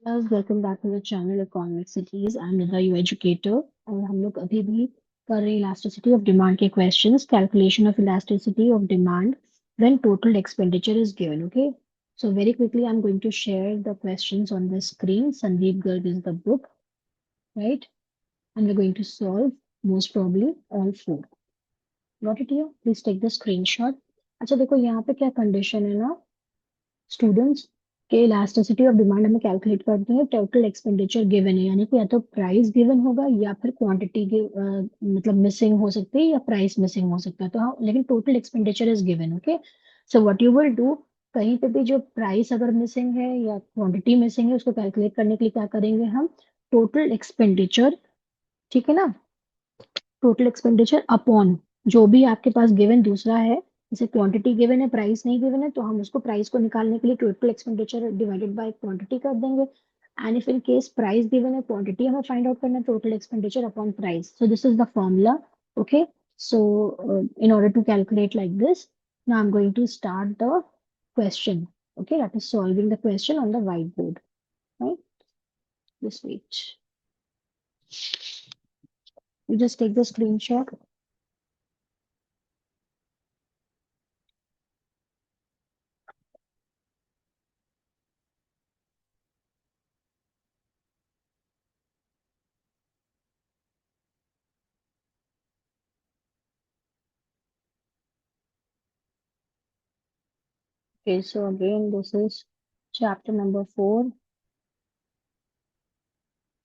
Guys, welcome back to the channel Economic Cities. I'm Nida, your educator. और हम लोग अभी भी कर रहे हैं elasticity of demand के questions, calculation of elasticity of demand when total expenditure is given. Okay, so very quickly, I'm going to share the questions on the screen. Sandeep Garg is the book, right? And we're going to solve most probably all four. Got it here? Please take the screenshot. अच्छा देखो यहाँ पे क्या condition है ना students के elasticity of demand हमें calculate करते हैं टोटल एक्सपेंडिचर गिवन है यानी कि या तो प्राइस गिवन होगा या फिर क्वांटिटी मतलब मिसिंग हो सकती है या प्राइस मिसिंग हो सकता है तो हाँ लेकिन total expenditure is given okay so what you will do कहीं पे भी जो प्राइस अगर मिसिंग है या क्वांटिटी मिसिंग है उसको कैलकुलेट करने के लिए क्या करेंगे हम टोटल एक्सपेंडिचर ठीक है ना टोटल एक्सपेंडिचर अपॉन जो भी आपके पास गिवन दूसरा है जैसे क्वांटिटी गिवन है प्राइस नहीं गिवन है तो हम उसको प्राइस को निकालने के लिए total expenditure divided by quantity कर देंगे and if in case price given है क्वांटिटी हमें फाइंड आउट करना है total expenditure upon price so this is the formula okay so in order to calculate like this now I'm going to start the question okay that is solving the question on the whiteboard right just wait you just take the screenshot. Okay, so again, this is chapter number 4,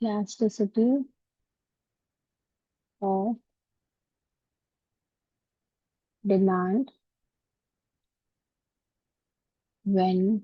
elasticity of demand when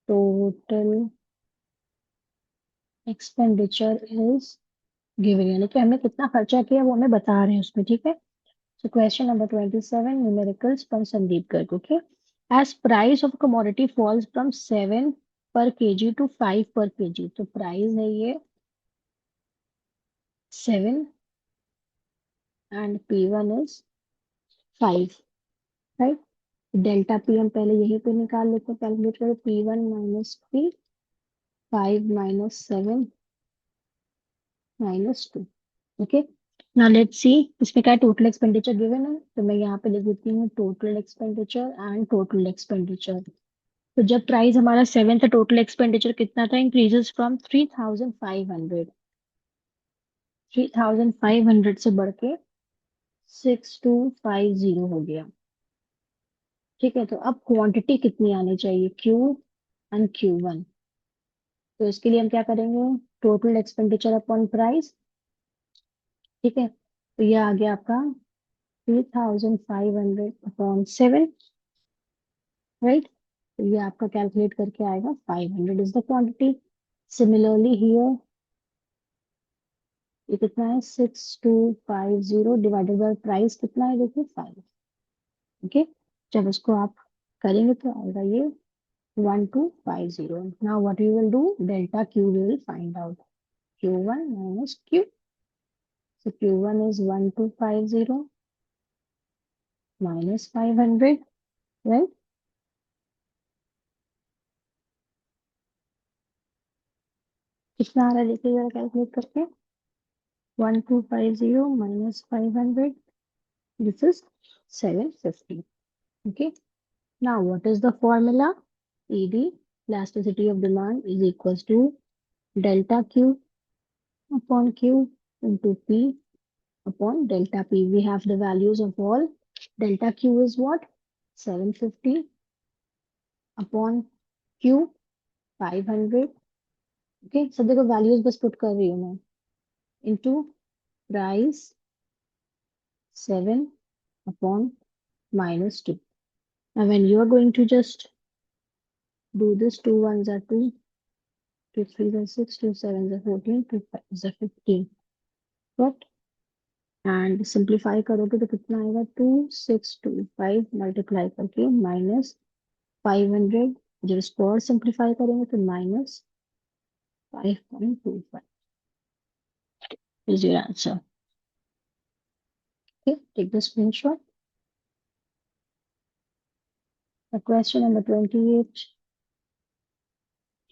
total expenditure is given यानी कि हमने कितना खर्चा किया वो हमें बता रहे हैं उसमें ठीक है so question number 27 numericals from Sandeep Garg okay as price of commodity falls from 7 per kg to 5 per kg तो price है ये 7 and P1 is 5 right delta P हम पहले यहीं पे निकाल लेते हैं कैलकुलेट करो P1 minus P 5 minus 7 minus 2 okay now let's see इसमें क्या टोटल एक्सपेंडिचर गिवन है तो मैं यहाँ पे लिख देती हूँ total expenditure and total expenditure तो जब प्राइस हमारा 7 था टोटल एक्सपेंडिचर कितना था इंक्रीजेस फ्रॉम 3500 3500 से बढ़ के 6250 हो गया ठीक है तो अब क्वांटिटी कितनी आनी चाहिए Q एंड Q1 तो इसके लिए हम क्या करेंगे टोटल एक्सपेंडिचर अपॉन प्राइस ठीक है तो ये आ गया आपका 3500 अपॉन 7 राइट तो ये आपका कैलकुलेट करके आएगा 500 is the quantity similarly here ये कितना है 6250 डिवाइडेड बाय प्राइस कितना है देखिए 5 ओके जब इसको आप करेंगे तो आएगा ये 1250 now what you will do delta Q will find out Q1 minus Q. So Q1 is 1250 minus 500, right? कितना आ रहा है देखिए जरा कैलकुलेट करके 1250 minus 500. This is 750. Okay. Now what is the formula? ED, elasticity of demand, is equals to delta Q upon Q into P upon delta P. We have the values of all. Delta Q is what? 750 upon Q 500. Okay सब देखो values बस put कर रही हूँ मैं into price 7 upon minus 2 now when you are going to just do this 2 ones are 2 2 3s are 6 2 7s are 14 2 5s are 15 correct and simplify करोगे तो कितना आएगा 2625 मल्टीप्लाई करके माइनस 500 जब इसको और सिंप्लीफाई करेंगे तो minus 5.25 is your answer okay take the screenshot. The question number 28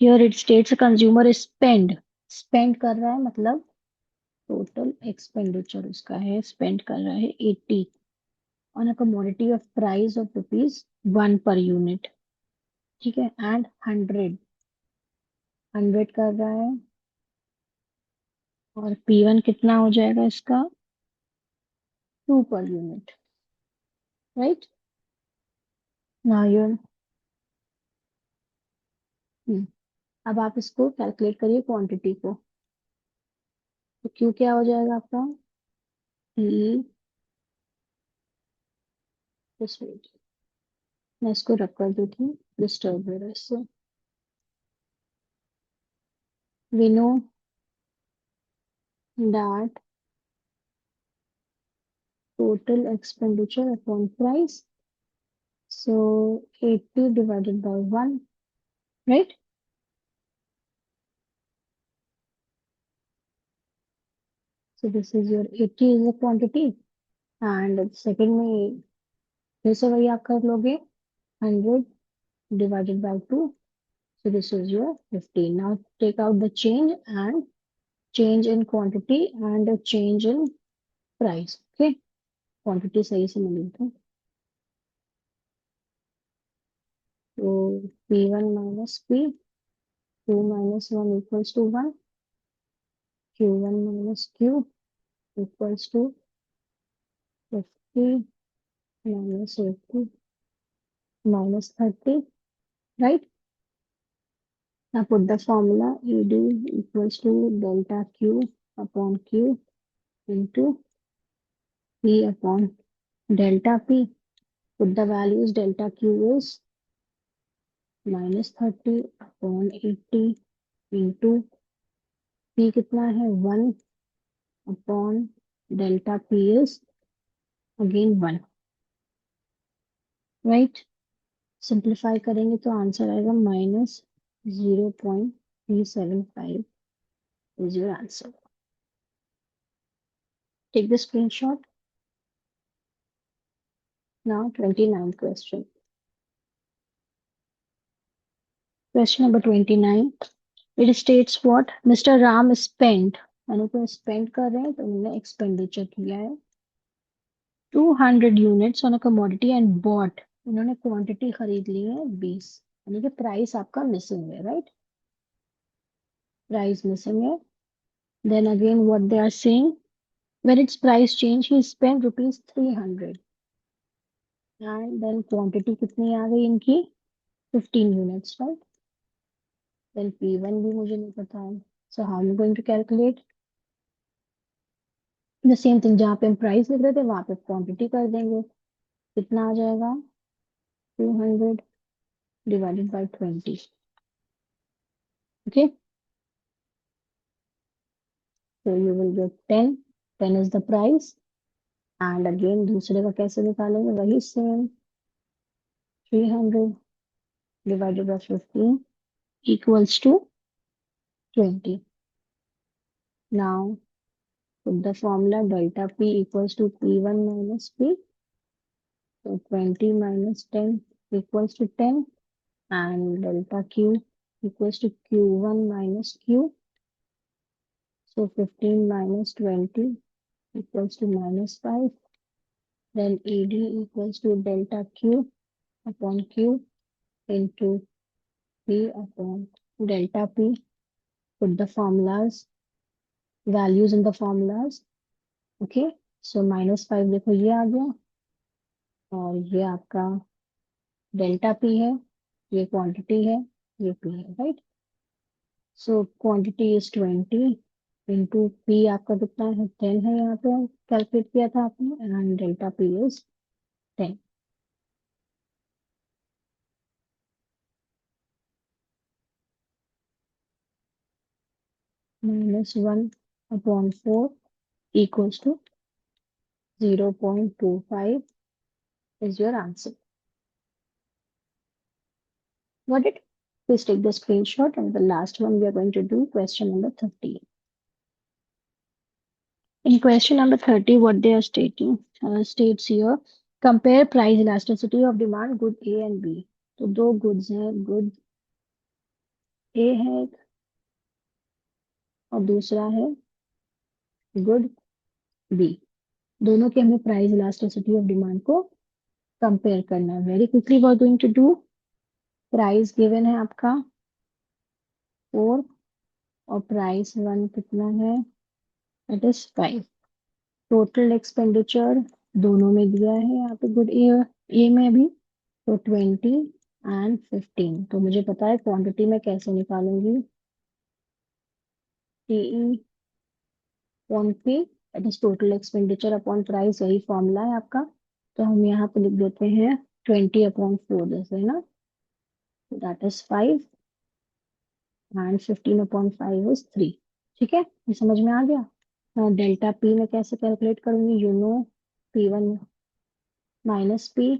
Here it states a consumer is spend कर रहा है मतलब टोटल एक्सपेंडिचर उसका है स्पेंड कर रहा है 80 on a commodity of price of rupees 1 per unit. ठीक है एंड 100 कर रहा है और P1 कितना हो जाएगा इसका 2 per unit. Right now you. अब आप इसको कैलकुलेट करिए क्वांटिटी को. तो क्यू क्या हो जाएगा आपका P. just wait, मैं इसको रख कर देती हूँ डिस्टर्ब हो रहा है इससे. we know that total expenditure upon price, so 80 divided by 1, right? So this is your 80 is the quantity and second में फिर से वही आप कर लोगे 100 divided by 2, so this is your 15. Now take out the change and change in quantity and a change in price. Okay, quantity सही से मिली तो P1 minus P2 minus 1 equals to 1, Q1 minus Q equals to 50 minus 80 minus 30, right? Now put the formula ED equals to delta Q upon Q into P upon delta P. Put the values delta Q is minus 30 upon 80 into P कितना है 1 upon delta P is again 1, right? Simplify करेंगे तो answer आएगा -0.375 is your answer. Take the screenshot. Now 29th question. Question number 29. It states what? Mr. Ram spent. यानी कि spend कर रहे हैं तो उन्होंने expenditure किया है 200 units on a commodity and bought. इन्होंने quantity खरीद ली है 20. यानी कि price आपका missing है, right? Price missing है. Then again what they are saying, when its price change he spent rupees 300 and then quantity कितनी आ गई इनकी 15 units, right? Then P1 भी मुझे नहीं पता है. So how am I going to calculate? The same thing, जहाँ पे हम प्राइस लिख रहे थे वहां पे क्वांटिटी कर देंगे. कितना आ जाएगा 200 divided by 20. Okay, so you will get 10. 10 is the price and again दूसरे का कैसे निकालेंगे वही same 300 divided by 15 equals to 20. Now put the formula delta P equals to P1 minus P. So 20 minus 10 equals to 10 and delta Q equals to Q1 minus Q. So 15 minus 20 equals to -5. Then ED equals to delta Q upon Q into P upon delta P. Put the formulas, values in the formulas. Okay, so -5 देखो ये आ गया और ये आपका delta P है, ये quantity है, ये पी है, right? So quantity is 20 into P आपका कितना है 10 है, यहाँ पे कैलकुलेट किया था आपने and delta P is 10. -1/4 equals to 0.25 is your answer. Got it? Please take the screenshot and the last one we are going to do question number 30. In question number 30, what they are stating states here, compare price elasticity of demand good A and B. तो दो goods हैं, good ए है और दूसरा है good B. दोनों के हमें प्राइस इलास्टिसिटी ऑफ डिमांड को कंपेयर करना है। Very quickly we are going to do. Price given है आपका 4 और प्राइस 1 कितना है, इट इज 5। टोटल एक्सपेंडिचर दोनों में दिया है यहाँ पे गुड ए में भी, तो 20 एंड 15। तो मुझे पता है क्वांटिटी में कैसे निकालूंगी, TE upon P, that is total expenditure upon price, यही फॉर्मूला है आपका। तो हम यहाँ पे लिख देते हैं 20 अपॉन 4 जैसे है ना, that is 5 and 15 upon 5 is 3। ठीक है, ये समझ में आ गया। डेल्टा पी में कैसे कैलकुलेट करूंगी, you know P1 minus P,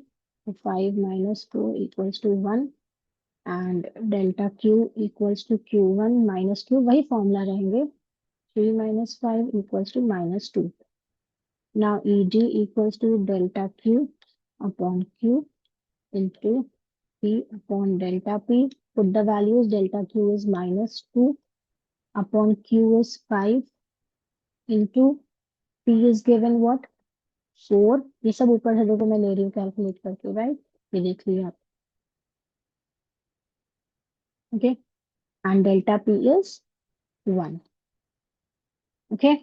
5 minus 4 equals to 1 and delta Q equals to Q1 minus Q, वही फॉर्मूला रहेंगे, 3 minus 5 equals to minus 2. Now ED equals to delta Q upon Q into P upon delta P. Put the values, delta Q is minus 2 upon Q is 5 into P is given what? 4. ये सब ऊपर से देखो मैं ले रही हूँ calculate करके, राइट? ये देख लिया आप, okay? And delta P is 1, okay?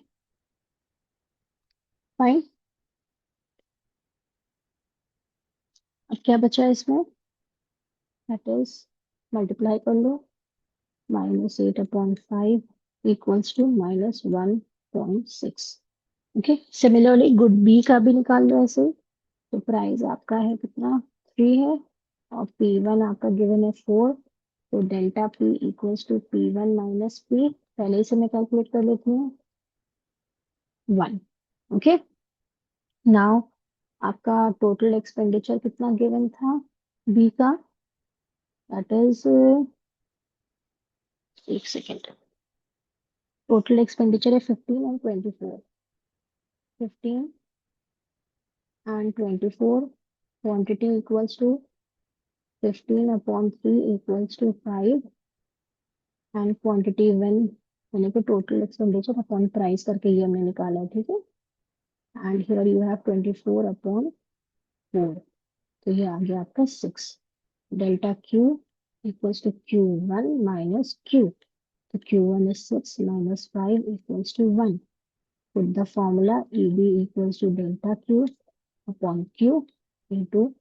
Fine. अब क्या बचा है इसमें, दैट इज मल्टीप्लाई कर लो, -8 upon 5 equals to -1.6। Okay, similarly good B का भी निकाल लो ऐसे। तो प्राइस आपका है कितना, 3 है, और P1 आपका गिवन है 4। तो delta P equals to P1 minus P, पहले ही से मैं कैलकुलेट कर लेती हूँ, 1। ओके, नाउ आपका टोटल एक्सपेंडिचर कितना गिवन था बी का, दैट इज, एक सेकेंड, टोटल एक्सपेंडिचर है 15 and 24, 15 and 24, quantity equals to 15 upon 3 equals to 5 and quantity when यानी कि टोटल एक्सपेंडिचर अपॉन प्राइस करके ये हमने निकाला है, ठीक है? And here you have 24 upon 4, तो ये आ गया आपका 6। Delta Q equals to Q1 minus Q, तो Q1 is 6 minus 5 equals to 1. Put the formula EB equals to delta Q upon Q into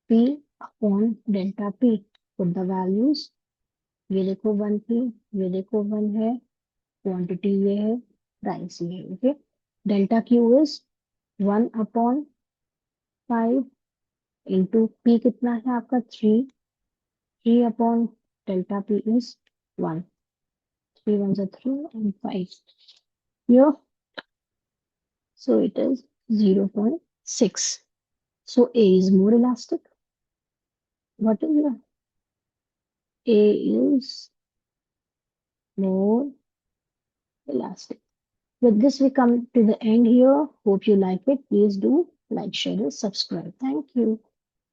P upon delta P। Put the values, ये देखो 1 थी, ये देखो 1 है, क्वांटिटी ये है, price ये है, okay? Delta Q is 1 upon 5 into P कितना है आपका 3, 3 upon delta P is 1, 3 1 are 3 and 5 here, so it is 0.6. So A is more elastic. What is the A is more elastic. With this, we come to the end here. Hope you like it. Please do like, share, and subscribe. Thank you.